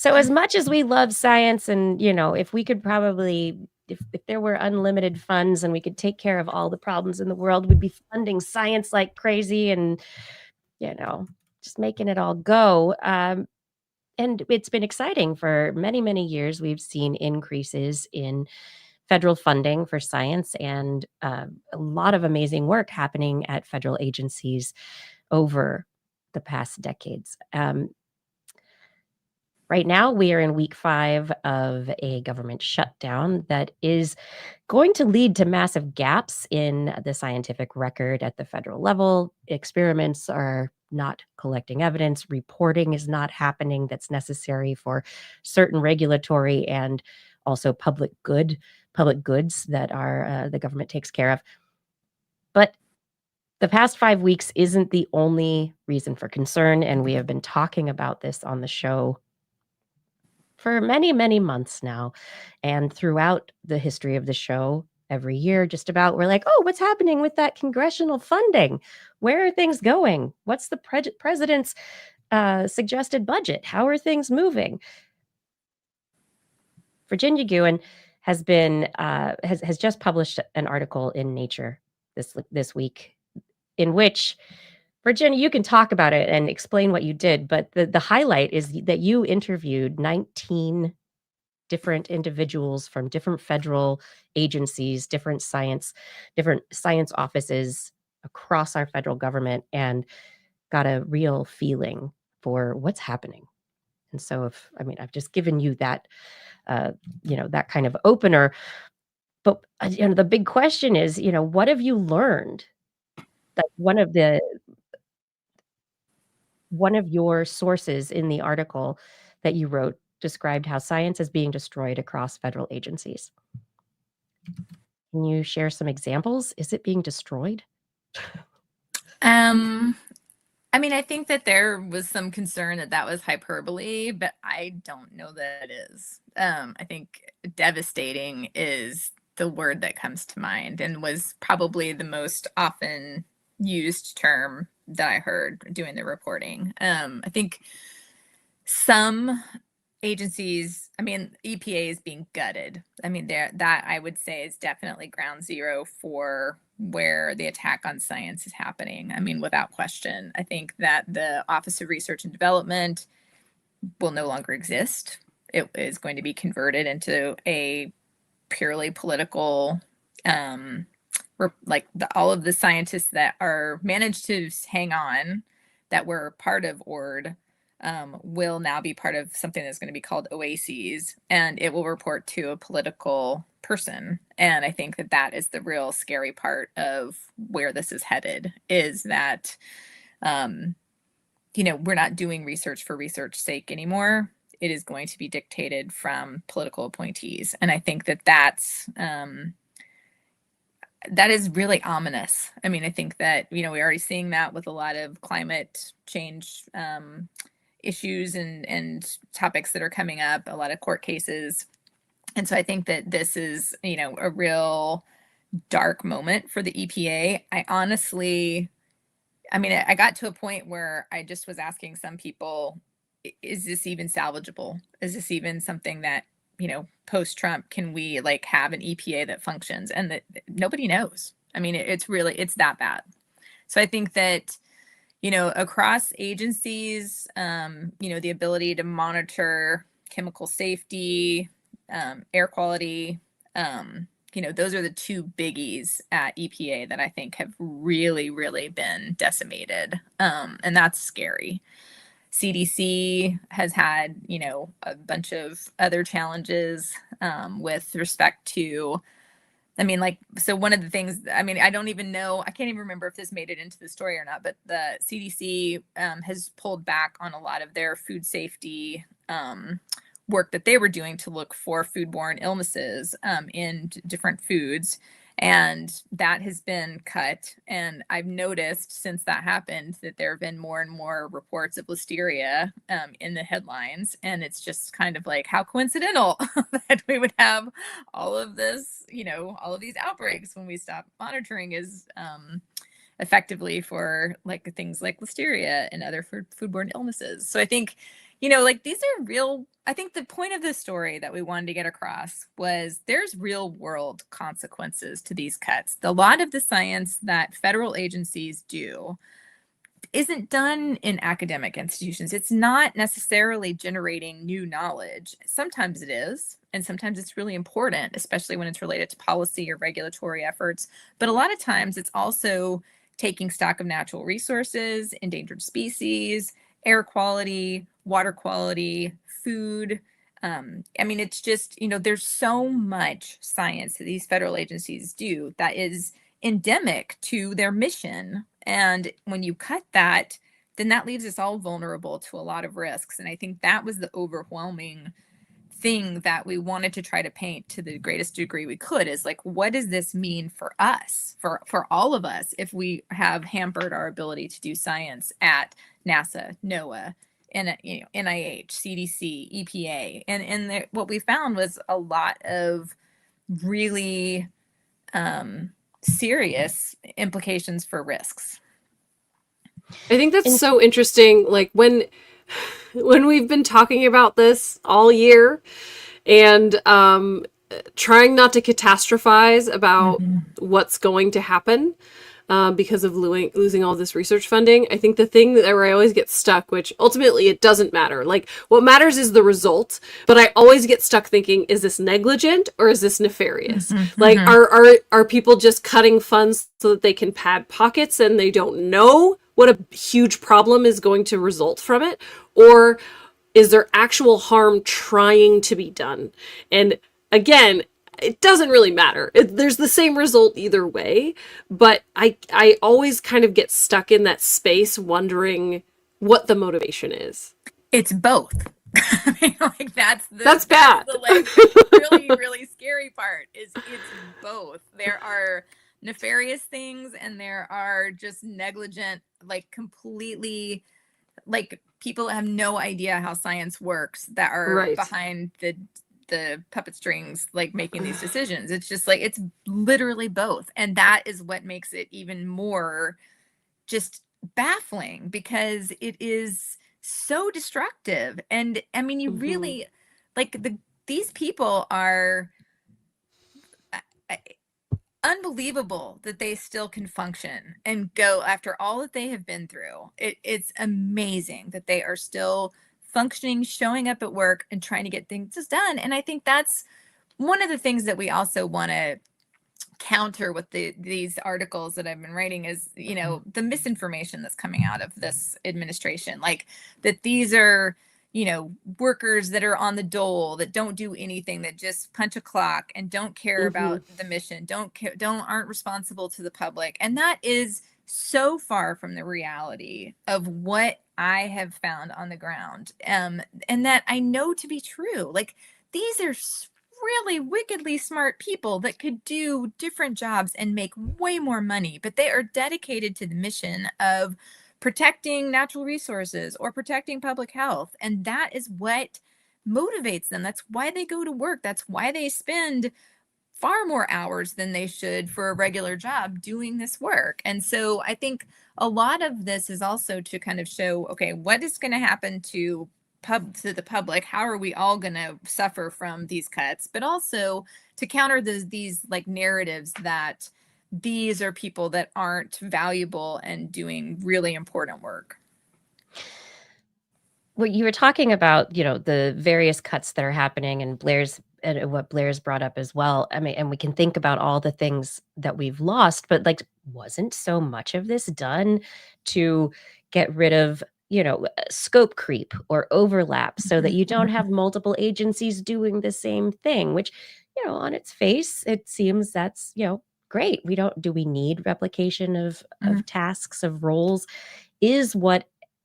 So as much as we love science and, if we could probably, if there were unlimited funds and we could take care of all the problems in the world, we'd be funding science like crazy and, just making it all go. And it's been exciting for many, many years. We've seen increases in federal funding for science and a lot of amazing work happening at federal agencies over the past decades. Right now, we are in week 5 of a government shutdown that is going to lead to massive gaps in the scientific record at the federal level. Experiments are not collecting evidence. Reporting is not happening that's necessary for certain regulatory and also public goods that the government takes care of. But the past 5 weeks isn't the only reason for concern, and we have been talking about this on the show for many, many months now. And throughout the history of the show, every year, just about, we're like, oh, what's happening with that congressional funding? Where are things going? What's the president's suggested budget? How are things moving? Virginia Gewin has just published an article in Nature this week in which, Virginia, you can talk about it and explain what you did, but the highlight is that you interviewed 19 different individuals from different federal agencies, different science offices across our federal government, and got a real feeling for what's happening. And so I've just given you that, that kind of opener, but the big question is, what have you learned? That one of your sources in the article that you wrote described how science is being destroyed across federal agencies. Can you share some examples? Is it being destroyed? I think that there was some concern that was hyperbole, but I don't know that it is. I think devastating is the word that comes to mind and was probably the most often used term that I heard doing the reporting. I think some agencies, EPA is being gutted. That I would say is definitely ground zero for where the attack on science is happening. Without question. I think that the Office of Research and Development will no longer exist. It is going to be converted into a purely political, all of the scientists that are managed to hang on, that were part of ORD, will now be part of something that's going to be called OASES, and it will report to a political person. And I think that is the real scary part of where this is headed, is that, we're not doing research for research's sake anymore. It is going to be dictated from political appointees. And I think that is really ominous. I think that, we're already seeing that with a lot of climate change issues and topics that are coming up, a lot of court cases. And so I think that this is, a real dark moment for the EPA. I honestly, I got to a point where I just was asking some people, is this even salvageable? Is this even something that, post-Trump, can we have an EPA that functions? And that nobody knows. It's that bad. So I think that, across agencies, the ability to monitor chemical safety, air quality, those are the two biggies at EPA that I think have really, really been decimated. And that's scary. CDC has had, a bunch of other challenges with respect to, so one of the things, I don't even know, I can't even remember if this made it into the story or not, but the CDC has pulled back on a lot of their food safety work that they were doing to look for foodborne illnesses in different foods. And that has been cut. And I've noticed since that happened that there have been more and more reports of listeria in the headlines. And it's just kind of like, how coincidental that we would have all of this, all of these outbreaks when we stop monitoring as effectively for things like listeria and other foodborne illnesses. So I think, like these are real. I think the point of this story that we wanted to get across was there's real world consequences to these cuts. A lot of the science that federal agencies do isn't done in academic institutions. It's not necessarily generating new knowledge. Sometimes it is, and sometimes it's really important, especially when it's related to policy or regulatory efforts. But a lot of times it's also taking stock of natural resources, endangered species, air quality, water quality, food. I mean, it's just, there's so much science that these federal agencies do that is endemic to their mission. And when you cut that, then that leaves us all vulnerable to a lot of risks. And I think that was the overwhelming thing that we wanted to try to paint to the greatest degree we could, is like, what does this mean for us, for all of us, if we have hampered our ability to do science at NASA, NOAA, and NIH, CDC, EPA. And what we found was a lot of really serious implications for risks. I think that's so interesting. Like when we've been talking about this all year and trying not to catastrophize about what's going to happen because of losing all this research funding, I think the thing that where I always get stuck, which ultimately it doesn't matter. Like what matters is the result, but I always get stuck thinking, is this negligent or is this nefarious? Like are people just cutting funds so that they can pad pockets and they don't know what a huge problem is going to result from it? Or is there actual harm trying to be done? And again, it doesn't really matter. There's the same result either way, but I always kind of get stuck in that space wondering what the motivation is. It's both. I mean, like that's bad. The like really, really scary part is it's both. There are nefarious things and there are just negligent, like completely, like people have no idea how science works that are behind the puppet strings, like making these decisions. It's just like, it's literally both. And that is what makes it even more just baffling, because it is so destructive. And I mean, you really like these people are unbelievable that they still can function and go after all that they have been through. It's amazing that they are still functioning, showing up at work and trying to get things done. And I think that's one of the things that we also want to counter with these articles that I've been writing is, the misinformation that's coming out of this administration, like that these are, workers that are on the dole, that don't do anything, that just punch a clock and don't care about the mission, aren't responsible to the public. And that is so far from the reality of what I have found on the ground, and that I know to be true. Like these are really wickedly smart people that could do different jobs and make way more money, but they are dedicated to the mission of protecting natural resources or protecting public health. And that is what motivates them. That's why they go to work. That's why they spend far more hours than they should for a regular job doing this work. And so I think a lot of this is also to kind of show, okay, what is going to happen to the public? How are we all going to suffer from these cuts? But also to counter these like narratives that these are people that aren't valuable and doing really important work. Well, you were talking about, the various cuts that are happening and what Blair's brought up as well. I mean, and we can think about all the things that we've lost, but like, wasn't so much of this done to get rid of, scope creep or overlap so that you don't have multiple agencies doing the same thing, which, on its face, it seems that's, great. Do we need replication of tasks, of roles?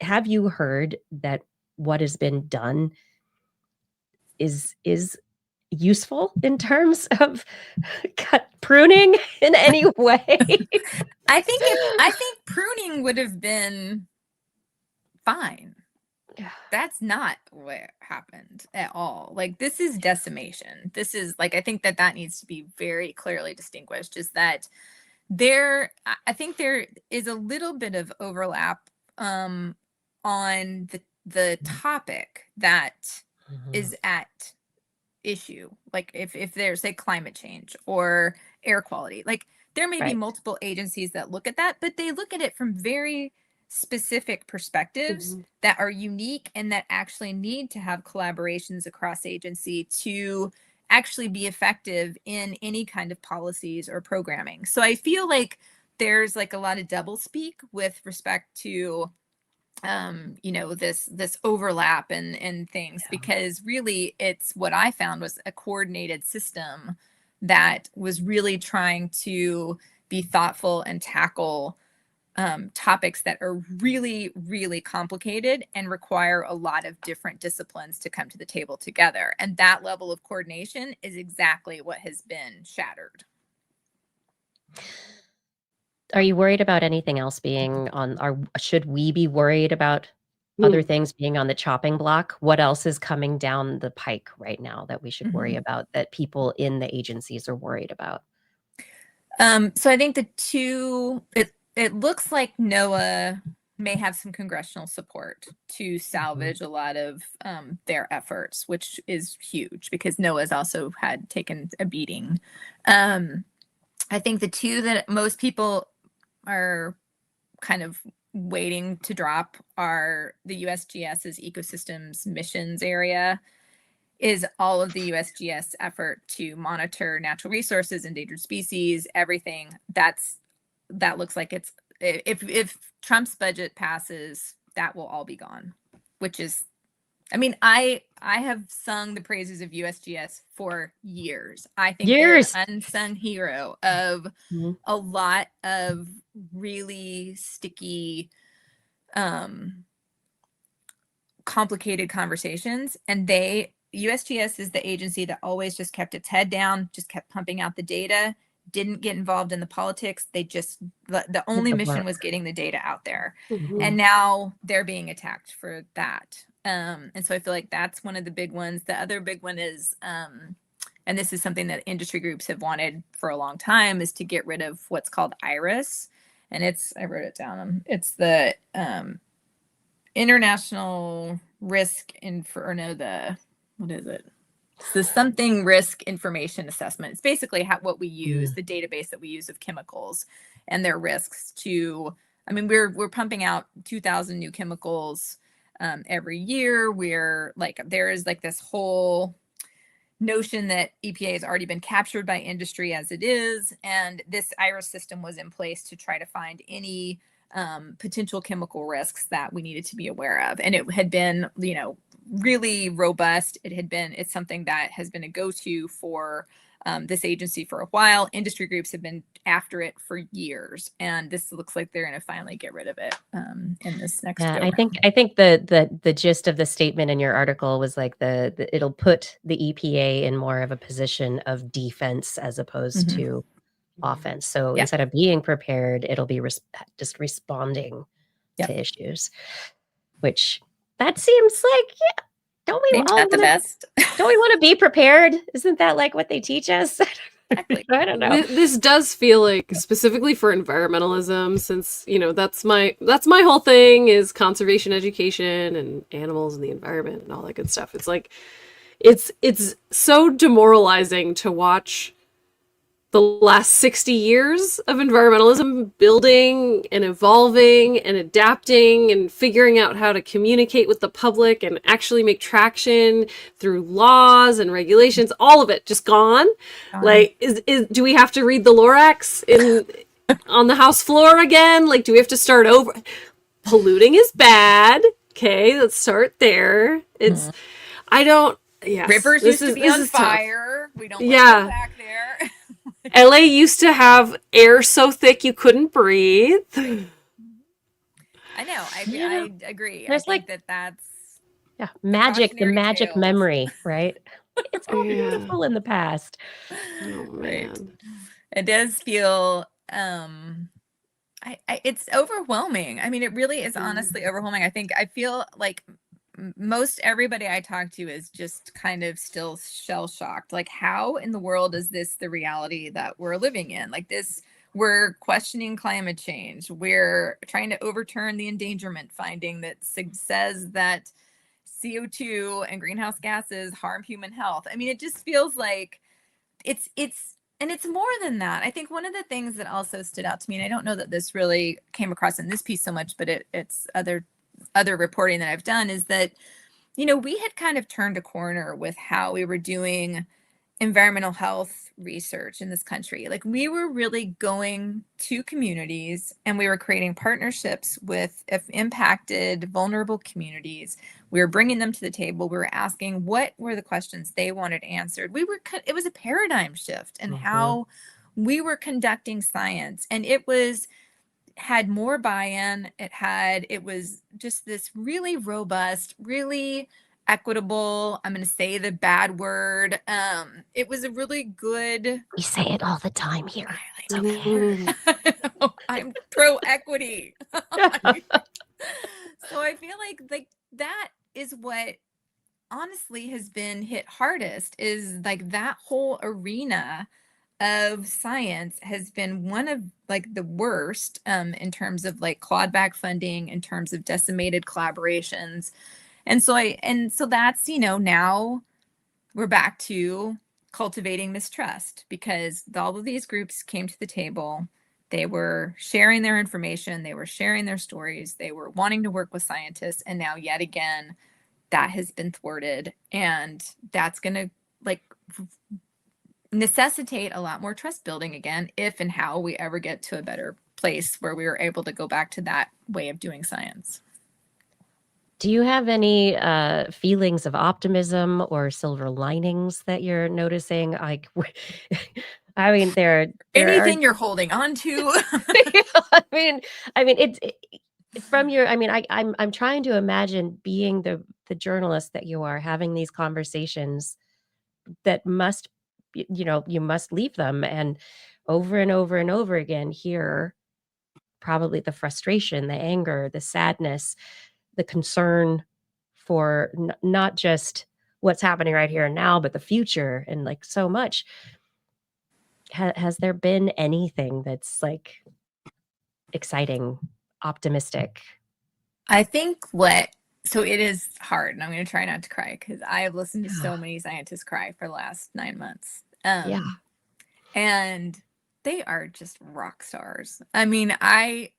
Have you heard that what has been done is useful in terms of pruning in any way? I think pruning would have been fine. That's not what happened at all. Like this is decimation. This is like, I think that needs to be very clearly distinguished, is that I think there is a little bit of overlap on the topic that Mhm. is at issue. Like if there's, say, climate change or air quality, like there may be Right. multiple agencies that look at that, but they look at it from very specific perspectives Mhm. that are unique and that actually need to have collaborations across agency to actually be effective in any kind of policies or programming. So I feel like there's like a lot of doublespeak with respect to this overlap and things, Yeah. because really it's what I found was a coordinated system that was really trying to be thoughtful and tackle topics that are really, really complicated and require a lot of different disciplines to come to the table together. And that level of coordination is exactly what has been shattered. Are you worried about anything else being on our should we be worried about other things being on the chopping block? What else is coming down the pike right now that we should worry Mhm. about, that people in the agencies are worried about? So I think it looks like NOAA may have some congressional support to salvage a lot of their efforts, which is huge because NOAA's also had taken a beating. I think the two that most people are kind of waiting to drop are the USGS's ecosystems missions area, is all of the USGS effort to monitor natural resources, endangered species, everything. That looks like it's, if Trump's budget passes, that will all be gone, which is, I mean, I have sung the praises of USGS for years. I think they're Years. the unsung hero of Mhm. a lot of really sticky complicated conversations, and USGS is the agency that always just kept its head down, just kept pumping out the data, didn't get involved in the politics. They just, the Did only the mission work. was getting the data out there. Mhm. And now they're being attacked for that. And so I feel like that's one of the big ones. The other big one is, and this is something that industry groups have wanted for a long time, is to get rid of what's called IRIS. And I wrote it down. It's the international risk what is it? It's the something risk information assessment. It's basically what we use, the database that we use of chemicals and their risks to, I mean, we're pumping out 2,000 new chemicals every year. There is like this whole notion that EPA has already been captured by industry as it is. And this IRIS system was in place to try to find any potential chemical risks that we needed to be aware of. And it had been, really robust. It's something that has been a go-to for this agency for a while. Industry groups have been after it for years, and this looks like they're going to finally get rid of it in this next Yeah, go I think the gist of the statement in your article was like it'll put the EPA in more of a position of defense as opposed to offense. So Yeah. instead of being prepared, it'll be just responding Yep. to issues, which that seems like, yeah, don't we Maybe all not the want best. don't we want to be prepared? Isn't that like what they teach us? Exactly. I don't know. This does feel like, specifically for environmentalism, since that's my whole thing, is conservation education and animals and the environment and all that good stuff. It's like it's so demoralizing to watch the last 60 years of environmentalism building and evolving and adapting and figuring out how to communicate with the public and actually make traction through laws and regulations. All of it just gone. Like, do we have to read the Lorax on the House floor again? Like, do we have to start over? Polluting is bad. Okay, let's start there. It's, I don't, yes. Rivers used to be on fire. We don't want to go back there. LA used to have air so thick you couldn't breathe. I know. I agree. There's I think that's the magic tales. memory, right? It's all beautiful in the past. Oh man. Right. It does feel it's overwhelming. I mean, it really is honestly overwhelming. I feel like most everybody I talk to is just kind of still shell shocked. Like, how in the world is this the reality that we're living in? Like, this, We're questioning climate change. We're trying to overturn the endangerment finding that says that CO2 and greenhouse gases harm human health. I mean, it just feels like and it's more than that. I think one of the things that also stood out to me, and I don't know that this really came across in this piece so much, but it's other reporting that I've done, is that, we had kind of turned a corner with how we were doing environmental health research in this country. Like, we were really going to communities and we were creating partnerships with impacted, vulnerable communities. We were bringing them to the table. We were asking what were the questions they wanted answered. It was a paradigm shift in how we were conducting science, and had more buy-in. It was just this really robust, really equitable, I'm going to say the bad word. It was a really good. We say it all the time here. It's okay. I'm pro equity. So I feel like that is what honestly has been hit hardest, is like that whole arena of science has been one of like the worst in terms of like clawed back funding, in terms of decimated collaborations. And so that's, now we're back to cultivating mistrust, because all of these groups came to the table. They were sharing their information. They were sharing their stories. They were wanting to work with scientists. And now yet again, that has been thwarted. And that's going to necessitate a lot more trust building again, if and how we ever get to a better place where we were able to go back to that way of doing science. Do you have any feelings of optimism or silver linings that you're noticing? Like, I mean, there anything you're holding on to. I mean, it's from your. I mean, I'm trying to imagine being the journalist that you are, having these conversations that must, you must leave them, and over and over and over again hear probably the frustration, the anger, the sadness, the concern for not just what's happening right here and now, but the future, and like so much. Has there been anything that's like exciting, optimistic? I think so it is hard, and I'm going to try not to cry, because I have listened to so many scientists cry for the last 9 months. Yeah. And they are just rock stars. I mean, I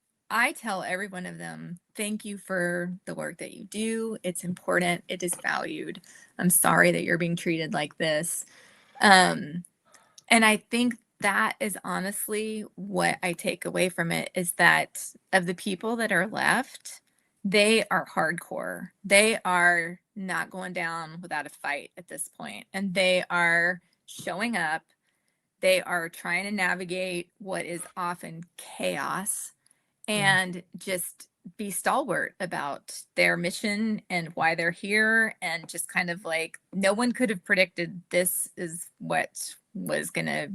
tell every one of them, thank you for the work that you do. It's important. It is valued. I'm sorry that you're being treated like this. And I think that is honestly what I take away from it, is that of the people that are left, they are hardcore. They are not going down without a fight at this point. And they are showing up. They are trying to navigate what is often chaos, and just be stalwart about their mission and why they're here. And just kind of like, no one could have predicted this is what was going to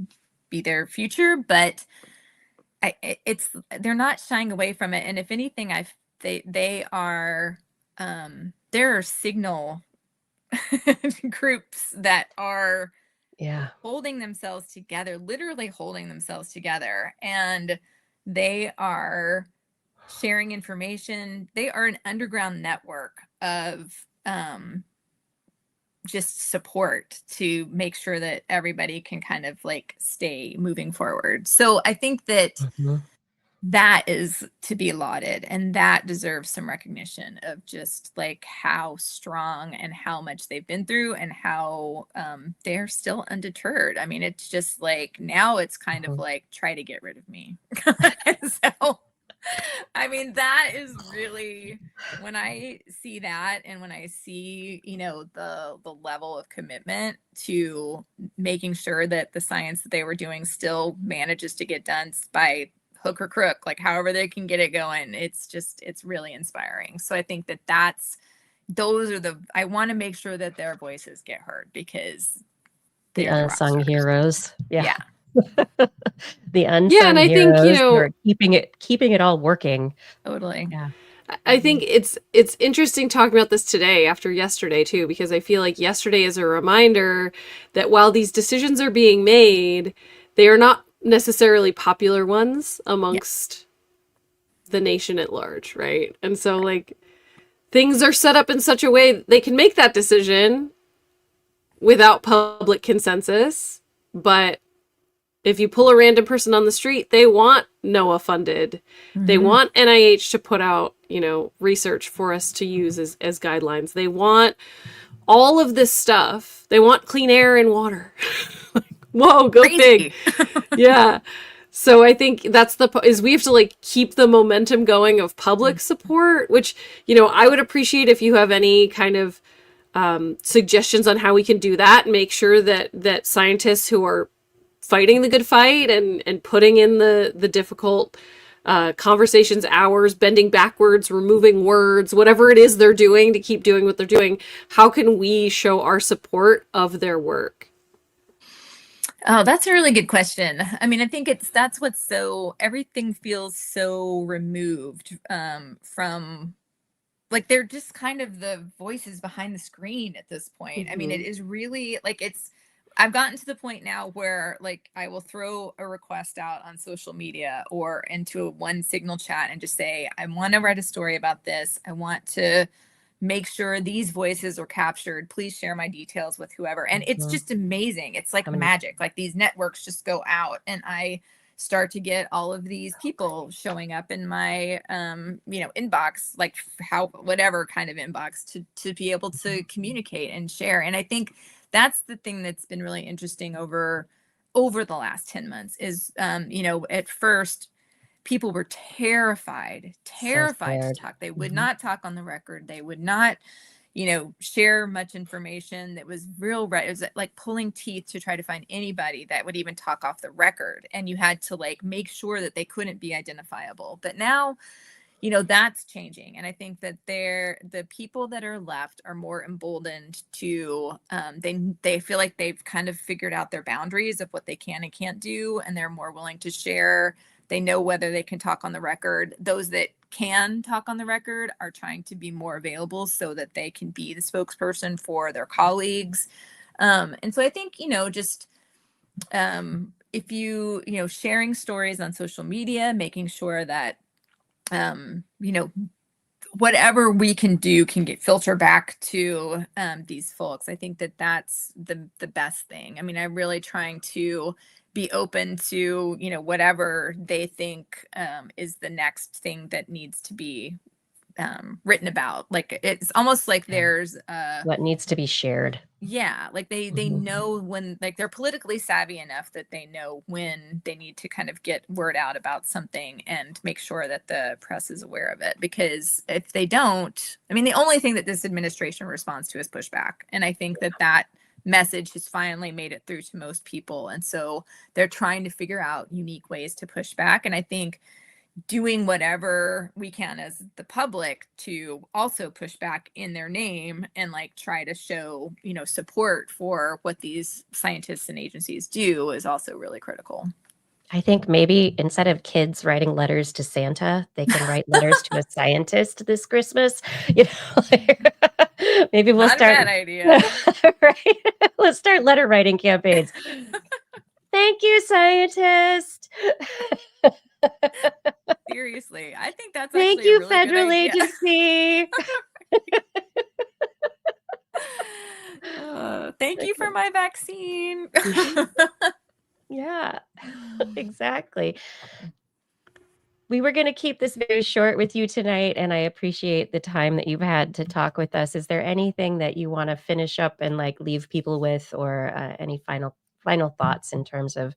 be their future, but they're not shying away from it. And if anything, there are signal groups that are holding themselves together, literally holding themselves together, and they are sharing information. They are an underground network of just support to make sure that everybody can kind of like stay moving forward. So I think that that is to be lauded, and that deserves some recognition of just like how strong and how much they've been through, and how they're still undeterred. I mean, it's just like, now it's kind of like, try to get rid of me. So I mean, that is really, when I see that, and when I see, the level of commitment to making sure that the science that they were doing still manages to get done by hook or crook, like however they can get it going, it's really inspiring. So I think that I want to make sure that their voices get heard, because the unsung heroes. Yeah. The unsung and I heroes think, who are keeping it all working. Totally. Yeah. I think it's interesting talking about this today after yesterday too, because I feel like yesterday is a reminder that while these decisions are being made, they are not necessarily popular ones Yeah. amongst the nation at large, right? And so like things are set up in such a way that they can make that decision without public consensus, but if you pull a random person on the street, they want NOAA funded. They Mhm. want NIH to put out, research for us to use as guidelines. They want all of this stuff. They want clean air and water. Whoa, go big. Crazy. Yeah. So I think that's we have to like keep the momentum going of public support, which, I would appreciate if you have any kind of suggestions on how we can do that and make sure that scientists who are fighting the good fight and putting in the difficult conversations, hours, bending backwards, removing words, whatever it is they're doing to keep doing what they're doing, how can we show our support of their work? Oh, that's a really good question. I mean, I think that's what's everything feels so removed from, like, they're just kind of the voices behind the screen at this point. I mean, it is really like I've gotten to the point now where like I will throw a request out on social media or into one Signal chat and just say, I want to write a story about this. I want to make sure these voices are captured. Please share my details with whoever. And it's just amazing. It's like magic. Like these networks just go out and I start to get all of these people showing up in my inbox, like whatever kind of inbox to be able to communicate and share. And I think that's the thing that's been really interesting over the last 10 months is at first people were terrified to talk. They would not talk on the record. They would not, share much information that was real. Right. It was like pulling teeth to try to find anybody that would even talk off the record. And you had to like make sure that they couldn't be identifiable. But now, that's changing. And I think that the people that are left are more emboldened to, they feel like they've kind of figured out their boundaries of what they can and can't do. And they're more willing to share. They know whether they can talk on the record. Those that can talk on the record are trying to be more available so that they can be the spokesperson for their colleagues. And so I think, just if sharing stories on social media, making sure that, whatever we can do can get filter back to these folks. I think that that's the best thing. I mean, I'm really trying to be open to, whatever they think is the next thing that needs to be written about. Like, it's almost like there's what needs to be shared. Yeah, like they know when, like, they're politically savvy enough that they know when they need to kind of get word out about something and make sure that the press is aware of it. Because if they don't, I mean, the only thing that this administration responds to is pushback. And I think that message has finally made it through to most people. And so they're trying to figure out unique ways to push back. And I think doing whatever we can as the public to also push back in their name and like try to show, support for what these scientists and agencies do is also really critical. I think maybe instead of kids writing letters to Santa, they can write letters to a scientist this Christmas. Maybe we'll Not start. a bad idea. Right? Let's start letter writing campaigns. Thank you, scientist. Seriously, I think that's Thank actually you, a really federal good idea. agency. Thank you for my vaccine. Yeah, exactly. We were going to keep this very short with you tonight, and I appreciate the time that you've had to talk with us. Is there anything that you want to finish up and like leave people with, or any final thoughts in terms of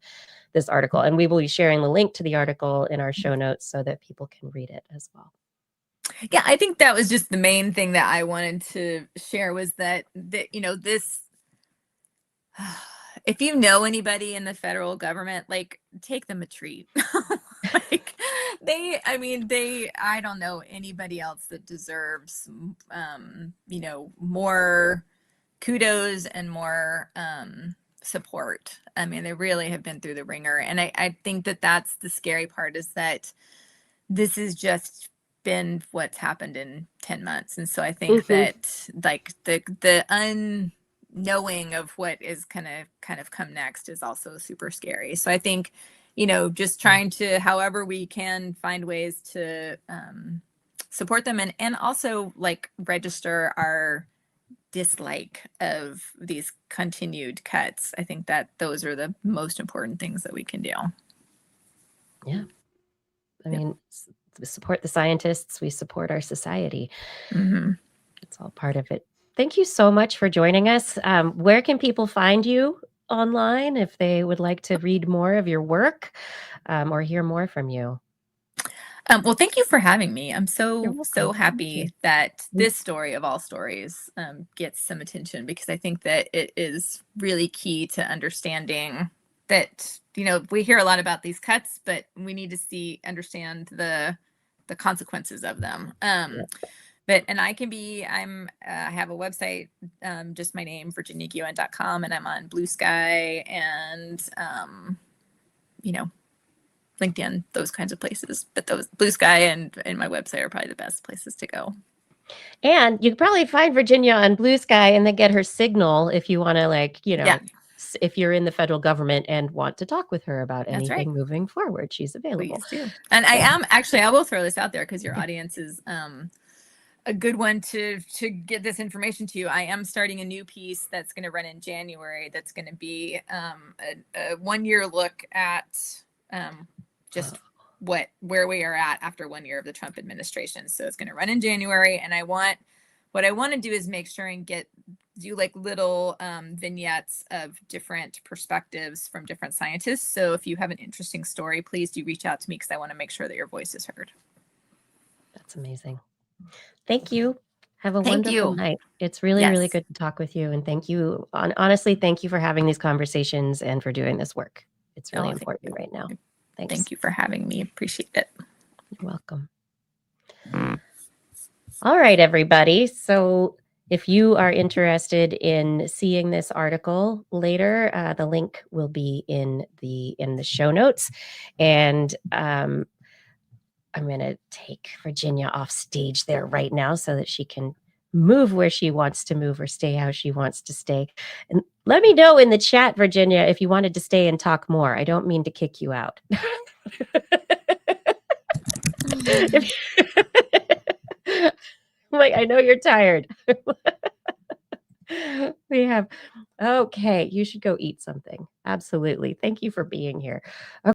this article? And we will be sharing the link to the article in our show notes so that people can read it as well. Yeah, I think that was just the main thing that I wanted to share was that this, if you know anybody in the federal government, like, take them a treat. Like, I don't know anybody else that deserves, more kudos and more support. I mean, they really have been through the ringer. And I think that that's the scary part, is that this has just been what's happened in 10 months. And so I think that like the unknowing of what is gonna kind of come next is also super scary. So I think, just trying to, however we can, find ways to support them, and also like register our dislike of these continued cuts. I think that those are the most important things that we can do. Yeah. I mean, we support the scientists, we support our society. Mm-hmm. It's all part of it. Thank you so much for joining us. Where can people find you online if they would like to read more of your work or hear more from you? Well, thank you for having me. I'm so Thank happy you. that this story of all stories gets some attention, because I think that it is really key to understanding that, we hear a lot about these cuts, but we need to understand the consequences of them. And I have a website, just my name, virginiagewin.com, and I'm on Blue Sky and, LinkedIn, those kinds of places. But those Blue Sky and my website are probably the best places to go. And you can probably find Virginia on Blue Sky and then get her signal if you want to, if you're in the federal government and want to talk with her about anything moving forward, she's available. Please do. And I will throw this out there because your audience is a good one to get this information to you. I am starting a new piece that's going to run in January. That's going to be a 1-year look at just where we are at after 1 year of the Trump administration. So it's going to run in January, and what I want to do is make sure and do like little vignettes of different perspectives from different scientists. So if you have an interesting story, please do reach out to me, because I want to make sure that your voice is heard. That's amazing. Thank you. Have a wonderful night. It's really, really good to talk with you. And thank you. Honestly, thank you for having these conversations and for doing this work. It's really important right now. Thanks. Thank you for having me. Appreciate it. You're welcome. All right, everybody. So if you are interested in seeing this article later, the link will be in the show notes. And I'm going to take Virginia off stage there right now so that she can move where she wants to move or stay how she wants to stay. And let me know in the chat, Virginia, if you wanted to stay and talk more. I don't mean to kick you out. I know you're tired. Okay, you should go eat something. Absolutely. Thank you for being here.